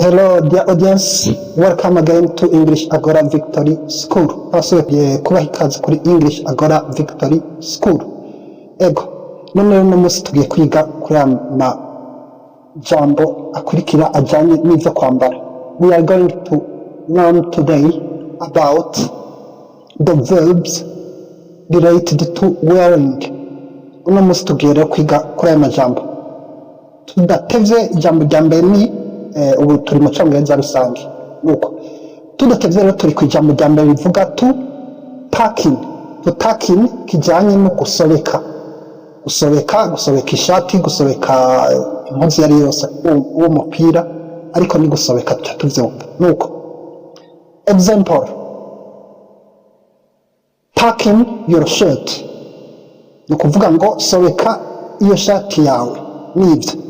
Hello, dear audience. Welcome again to English Agora Victory School. Basubiye kubaha ikaze kuri English Agora Victory School. Ego, none uno munsi tugiye kwiga kuri jambo akurikira ajyanye n'ivyo kwambara. We are going to learn today about the verbs related to wearing. Uno munsi tugiye rero kwiga kuri aya majambo. Tudatevye ijambo rya mbere ni ubu turi mu cyongereza rusange nuko tudatevye rero turi ku ijambo rya mbere rivuga to packing kijanye no gusobeka ishati, gusobeka impuzu yari yose uwo mupira, ariko ni gusobeka tuvyumva nuko. Example: packing your shirt, ni kuvuga ngo sobeka iyo shati yawe, nivyo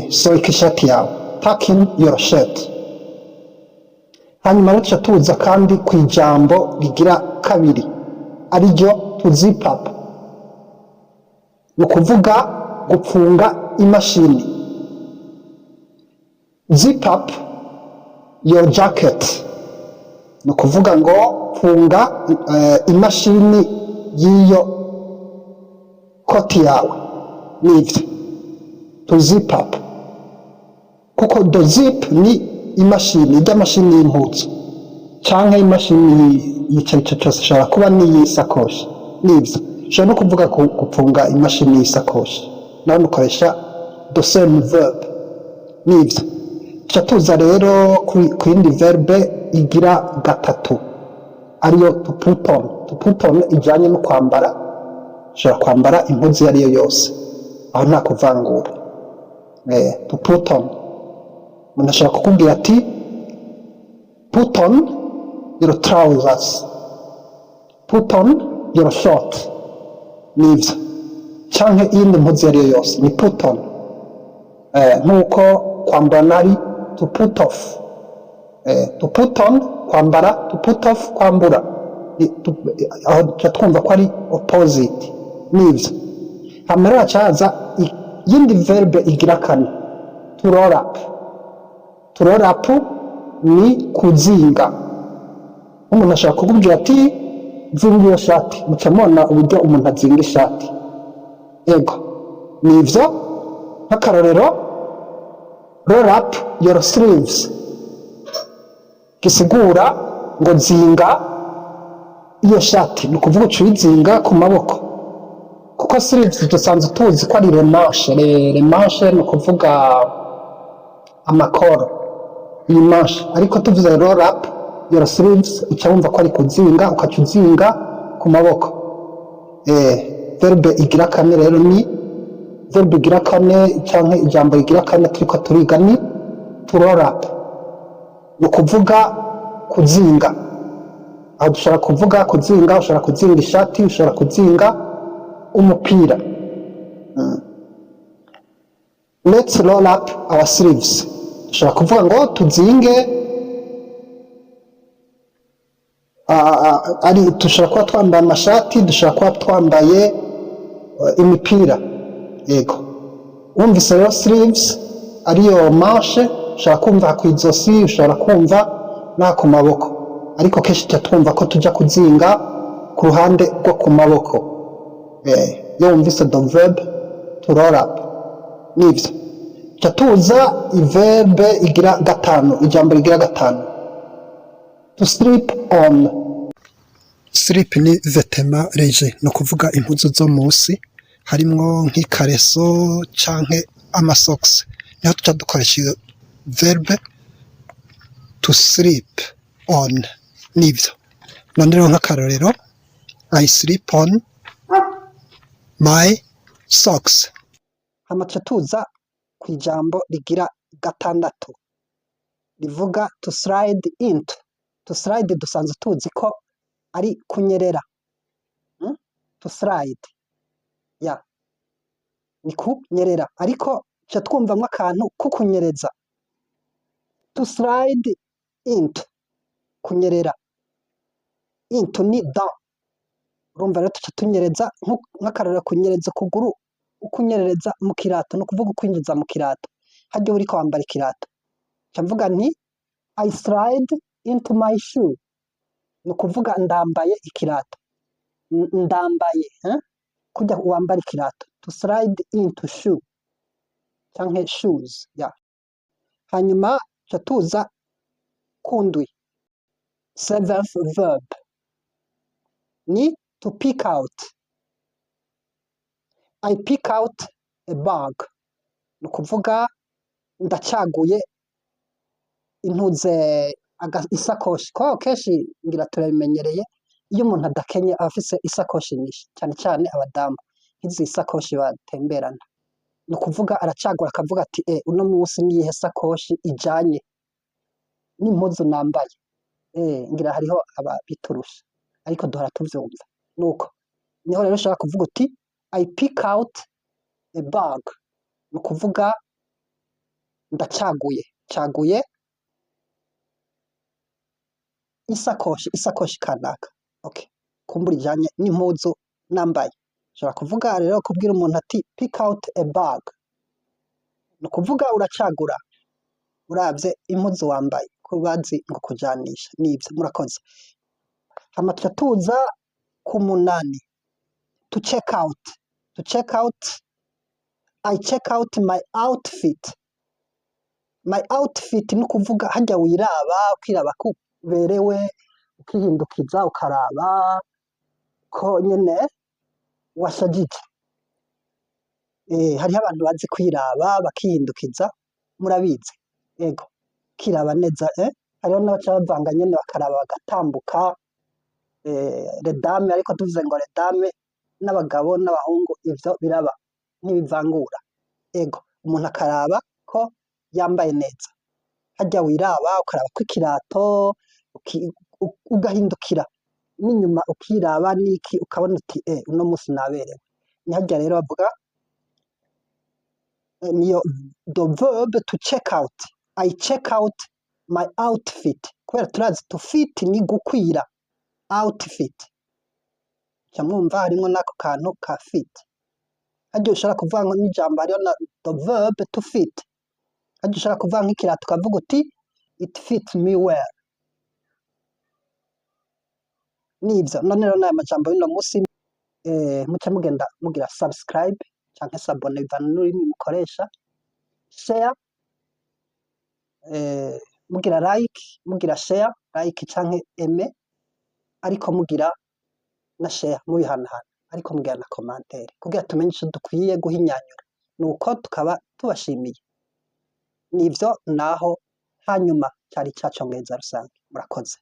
sobeka ishati yawe, packing your shirt. Hanyuma rero tuza kandi ku ijambo rigira kabiri ariryo to zip up, ni kuvuga gupfunga imashini. Zip up your jacket, ni kuvuga ngo pfunga imashini y'iyo koti yawe, nivyo to zip up. Kuko the zip ni imashini, ijya mashini y'impuzu canke imashini y'icarico cose, ishobora kuba n'iy'isakoshi, nivyo. Ushobora no kuvuga gupfunga imashini y'isakoshi, naho nukoresha the same verb, nivyo. Tuza rero ku yindi verbe igira gatatu ariyo to put on. To put on ijanye no kwambara, ushobora kwambara impuzu yariyo yose, aho nta kuvangura. To put on, umuntu ashobora kukubwira ati put on your trousers, put on your short, nivyo. Canke iyindi mpuzu yariyo yose ni put on. Nkuko kwambara nari to put off. To put on kwambara, to put off kwambura, aho twumva ko ari opposite, nivyo. Hamara hacaza yindi verbe igira kane to roll up. To roll up ni kuzinga. Umuntu ashaka kukubwira ati zinga iyo shati, mucamona uburyo umuntu azinga ishati, ego, nivyo. Nk'akarorero, roll up your sleeves, gisigura ngo zinga iyo shati, ni kuvuga ucizinga ku maboko. Kuko sleeves dusanzwe tuzi ko ari les manches, ni kuvuga amakoro y'manche, ariko tuvuze roll up your sleeves ucabumva ko ari kuzinga, ukacuzinga ku maboko. Verbe igira kane rero ni verbe igira kane canke ijambo igira kane turiko turiga ni to roll up, ni kuvuga kuzinga. Aho dushobora kuvuga kuzinga, ushobora kuzinga ishati, ushobora kuzinga umupira. Let's roll up our sleeves, dushobora kuvuga ngo tuzinge, dushobora kuba twambaye amashati, dushobora kuba twambaye imipira, yego. Wumvise rero sleeves ariyo manche, ushobora kumva ku izosi, ushobora kumva na ku maboko, ariko kenshi twumva ko tujya kuzinga ku ruhande rwo ku maboko. Iyo wumvise the verb to roll up, nivyo. Tuza iverbe igira gatanu, ijambo rigira gatanu to sleep on. Sleep ni vêtement léger, no kuvuga impuzu zo musi, harimwo nk'ikareso canke amasocks, niho tuca dukoresha iyo verbe to sleep on, nivyo. None rero nk'akarorero, I sleep on my socks. Hamaca tuza ku ijambo rigira gatandatu rivuga to slide into. To slide dusanzwe tuzi ko ari kunyerera. To slide, ni kunyerera, ariko ca twumvamwo akantu ko kunyereza. To slide into, kunyerera. Into ni down, urumva rero tuca tunyereza, nk'akarorero kunyereza ukuguru, ukunyerereza mu kirato, ni ukuvuga ukwinjiza mu kirato. harya uriko wambara ikirato nca mvuga nti I slide into my shoe, ni ukuvuga ndambaye ikirato, ndambaye kujya wambara ikirato, to slide into shoe canke shoes ya. Hanyuma ca tuza kundwi, seventh verb ni to pick out. I pick out a bag, ni ukuvuga ndacaguye intuze isakoshi. Ko kenshi ngira turabimenyereye iyo umuntu adakenye aba afise isakoshi nyinshi, cyane cyane abadamu nk'izi sakoshi batemberana, ni ukuvuga aracagura akavuga ati uno munsi niyihe sakoshi ijanye n'impuzu nambaye. Ngira hariho ababiturusha ariko duhora tuvyumva, nuko niho rero ushobora kuvuga uti I pick out a bag, ni ukuvuga caguye isakoshi kanaka, okay, kumbura ijanye n'impuzu nambaye. Ushobora kuvuga rero kubwira umuntu ati pick out a bag, ni ukuvuga uracagura uravye impuzu wambaye, ko bazi ngo kujanisha nivyo. Murakoze. Hama tuca tuza ku munani, to check out. To check out, I check out my outfit. My outfit ni ukuvuga harya wiraba ukiraba ko uberewe, ukihindukiza ukaraba ko nyene washajije. Hariho abantu bazi kwiraba bakihindukiza, murabizi, ego, kiraba neza. Hariho n'abaca bavanga nyene bakaraba bagatambuka, les dames, ariko tuvuze ngo les dames n'abagabo n'abahungu ivyo biraba ntibivangura, ego, umuntu akaraba ko yambaye neza. Harya wiraba ukaraba ko ikirato, ugahindukira n'inyuma ukiraba niki ukabona uti uno munsi naberewe. Ni harya rero bavuga niyo the verb to check out. I check out my outfit, kubera turazi to fit ni gukwira, outfit ca mwumva harimwo n'ako kantu ka fit. Harya ushobora kuvuga ngo n'ijambo hariho na the verb to fit. Harya ushobora kuvuga nk'ikirato ukavuga uti it fits me well. Nivyo none rero n'aya majambo y'uno munsi, muce mugenda mugira subscribe canke s'abone bivana n'ururimi mukoresha, share, mugira like, share, like canke aime, ariko mugira na share mubihanahana, ariko mugira na commentaire kugira tumenye ico dukwiye guhinyanyura, nuko tukaba tubashimiye. Nivyo naho hanyuma cyari cacongereza rusange. Murakoze.